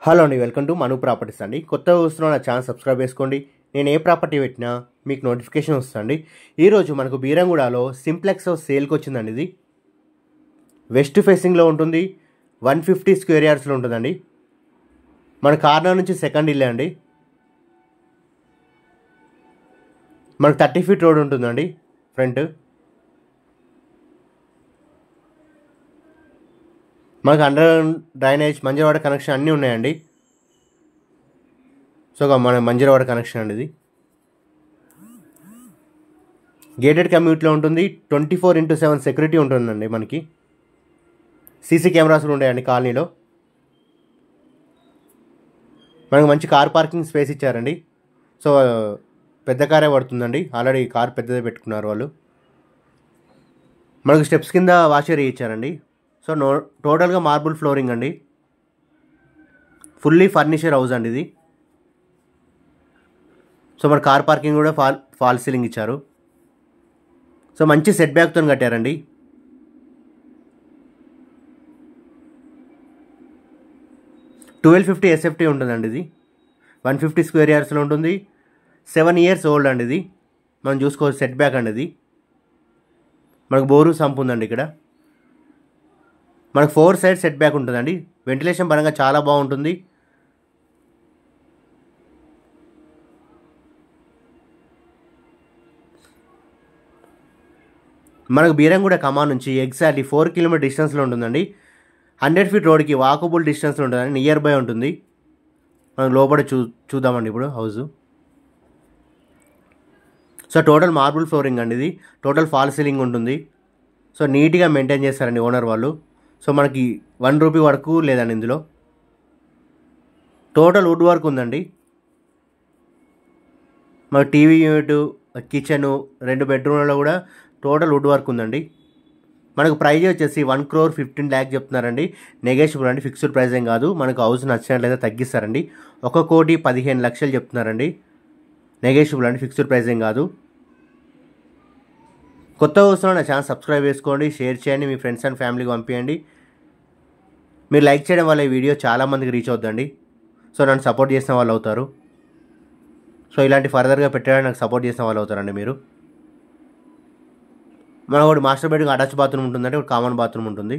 Hello అండి, welcome to Manu properties అండి. కొత్తగా చూస్తున్న నా ఛానల్ సబ్స్క్రైబ్ చేసుకోండి. నేను ఏ ప్రాపర్టీ పెట్టినా మీకు నోటిఫికేషన్ వస్తుందండి. ఈరోజు మనకు బీరంగూడలో సింప్లెక్స్ హౌస్ సేల్కి వచ్చిందండి. ఇది వెస్ట్ ఫేసింగ్లో ఉంటుంది. 150 స్క్వేర్ యార్డ్స్లో ఉంటుందండి. మన కార్నర్ నుంచి సెకండ్ ఇల్లే అండి. మనకు 30 ఫీట్ రోడ్ ఉంటుందండి ఫ్రంట్. మనకు అండర్ డ్రైనేజ్, మంజరవాడ కనెక్షన్ అన్నీ ఉన్నాయండి. సో మన మంజరవాడ కనెక్షన్ అండి ఇది. గేటెడ్ కమ్యూనిటీలో ఉంటుంది. 24/7 సెక్యూరిటీ ఉంటుందండి. మనకి సీసీ కెమెరాస్ కూడా ఉంటాయండి కాలనీలో. మనకు మంచి కార్ పార్కింగ్ స్పేస్ ఇచ్చారండి. సో పెద్ద కారే పడుతుందండి. ఆల్రెడీ కార్ పెద్దదే పెట్టుకున్నారు వాళ్ళు. మనకు స్టెప్స్ కింద వాష్ ఏరియా ఇచ్చారండి. సో టోటల్గా మార్బుల్ ఫ్లోరింగ్ అండి. ఫుల్లీ ఫర్నిచర్ హౌస్ అండి ఇది. సో మన కార్ పార్కింగ్ కూడా ఫాల్ సీలింగ్ ఇచ్చారు. సో మంచి సెట్ బ్యాక్తో కట్టారండి. $1250 SFT ఉంటుందండి ఇది. 150 స్క్వేర్ యార్డ్స్లో ఉంటుంది. 7 years ఓల్డ్ అండి ఇది. మనం చూసుకోవచ్చు సెట్ బ్యాక్ అండి ఇది. మనకు బోరు సంపు ఉందండి ఇక్కడ. మనకు 4 సైడ్ సెట్ బ్యాక్ ఉంటుందండి. వెంటిలేషన్ పరంగా చాలా బాగుంటుంది. మనకు బీరంగూడ కమాన్ నుంచి ఎగ్జాక్ట్లీ 4 కిలోమీటర్ డిస్టెన్స్లో ఉంటుందండి. 100 ఫీట్ రోడ్కి వాకబుల్ డిస్టెన్స్లో ఉంటుందండి. నియర్ బై ఉంటుంది. మనం లోపల చూద్దామండి ఇప్పుడు house. So total marble flooring అండి ఇది. టోటల్ ఫాల్ సీలింగ్ ఉంటుంది. సో నీట్గా మెయింటైన్ చేస్తారండి ఓనర్ వాళ్ళు. సో మనకి ₹1 వరకు లేదండి ఇందులో. టోటల్ వుడ్ వర్క్ ఉందండి. మన టీవీ యూనిట్, కిచెను, 2 బెడ్రూమ్లలో కూడా టోటల్ వుడ్ వర్క్ ఉందండి. మనకు ప్రైజ్ వచ్చేసి 1,15,00,000 చెప్తున్నారండి. నెగోషియబుల్ అండి, ఫిక్స్డ్ ప్రైస్ ఏం కాదు. మనకు హౌస్ నచ్చినట్లయితే తగ్గిస్తారండి. 1,15,00,000 చెప్తున్నారండి. నెగోషియబుల్ అండి, ఫిక్స్డ్ ప్రైస్ ఏం కాదు. కొత్త హౌస్లో నా ఛానల్ సబ్స్క్రైబ్ చేసుకోండి, షేర్ చేయండి, మీ ఫ్రెండ్స్ అండ్ ఫ్యామిలీకి పంపించండి. మీరు లైక్ చేయడం వల్ల ఈ వీడియో చాలామందికి రీచ్ అవుతుందండి. సో నన్ను సపోర్ట్ చేసిన వాళ్ళు అవుతారు. సో ఇలాంటి ఫర్దర్గా పెట్టడానికి నాకు సపోర్ట్ చేసిన వాళ్ళు అవుతారండి మీరు. మన ఒకటి మాస్టర్ బెడ్రూమ్ అటాచ్ బాత్రూమ్ ఉంటుందంటే ఒక కామన్ బాత్రూమ్ ఉంటుంది.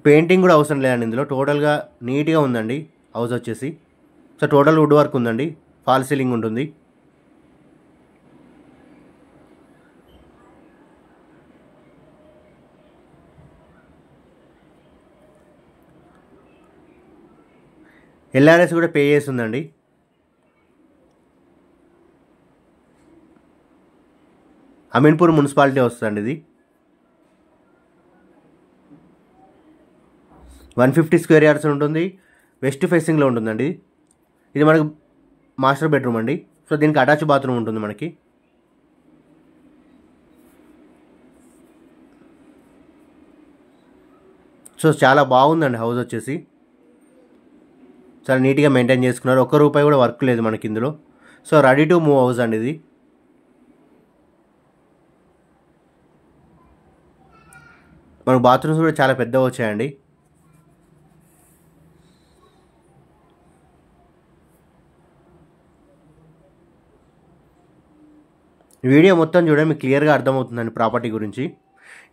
పెయింటింగ్ కూడా అవసరం లేదండి ఇందులో. టోటల్గా నీట్గా ఉందండి హౌస్ వచ్చేసి. సో టోటల్ వుడ్ వర్క్ ఉందండి. ఫాల్ సీలింగ్ ఉంటుంది. LRS కూడా పే చేస్తుందండి. అమీన్పూర్ మున్సిపాలిటీ వస్తుందండి ఇది. 150 స్క్వేర్ యార్డ్స్ ఉంటుంది. వెస్ట్ ఫేసింగ్లో ఉంటుందండి. ఇది మనకు మాస్టర్ బెడ్రూమ్ అండి. సో దీనికి అటాచ్ బాత్రూమ్ ఉంటుంది మనకి. సో చాలా బాగుందండి హౌస్ వచ్చేసి. చాలా నీట్గా మెయింటైన్ చేసుకున్నారు. ₹1 కూడా వర్క్ లేదు మనకి ఇందులో. So ready to move house అండి ఇది. మనకు బాత్రూమ్స్ కూడా చాలా పెద్దగా వచ్చాయండి. వీడియో మొత్తం చూడండి, మీకు క్లియర్గా అర్థమవుతుందండి ప్రాపర్టీ గురించి.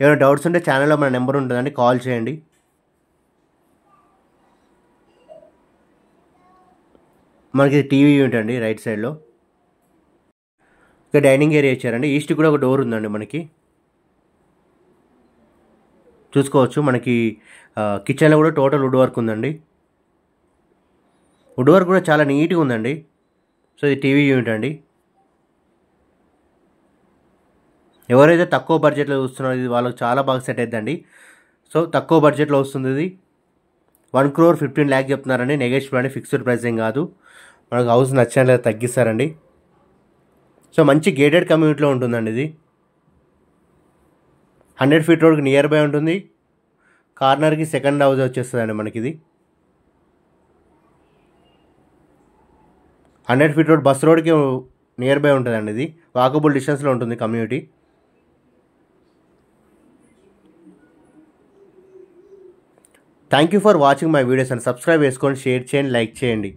ఏమైనా డౌట్స్ ఉంటే ఛానల్లో మన నెంబర్ ఉంటుందండి, కాల్ చేయండి. మనకి టీవీ యూనిట్ అండి రైట్ సైడ్లో. ఇక డైనింగ్ ఏరియా ఇచ్చారండి. ఈస్ట్ కూడా ఒక డోర్ ఉందండి మనకి. చూసుకోవచ్చు మనకి కిచెన్లో కూడా టోటల్ వుడ్ వర్క్ ఉందండి. వుడ్ వర్క్ కూడా చాలా నీట్గా ఉందండి. సో ఇది టీవీ యూనిట్ అండి. ఎవరైతే తక్కువ బడ్జెట్లో చూస్తున్నారో ఇది వాళ్ళకి చాలా బాగా సెట్ అవుతుందండి. సో తక్కువ బడ్జెట్లో వస్తుంది ఇది. 1,15,00,000 చెప్తున్నారండి. నెగోషియబుల్ అండి, ఫిక్స్డ్ ప్రైస్ ఏం కాదు. మనకు హౌస్ నచ్చినట్లయితే తగ్గిస్తారండి. సో మంచి గేటెడ్ కమ్యూనిటీలో ఉంటుందండి ఇది. 100 ఫీట్ రోడ్కి నియర్ బై ఉంటుంది. కార్నర్కి సెకండ్ హౌస్ వచ్చేస్తుందండి మనకి ఇది. 100 ఫీట్ రోడ్ బస్ రోడ్కి నియర్ బై ఉంటుందండి ఇది. వాకబుల్ డిస్టెన్స్లో ఉంటుంది community. Thank you for watching my videos and subscribe చేసుకోండి, షేర్ చేయండి, లైక్ చేయండి.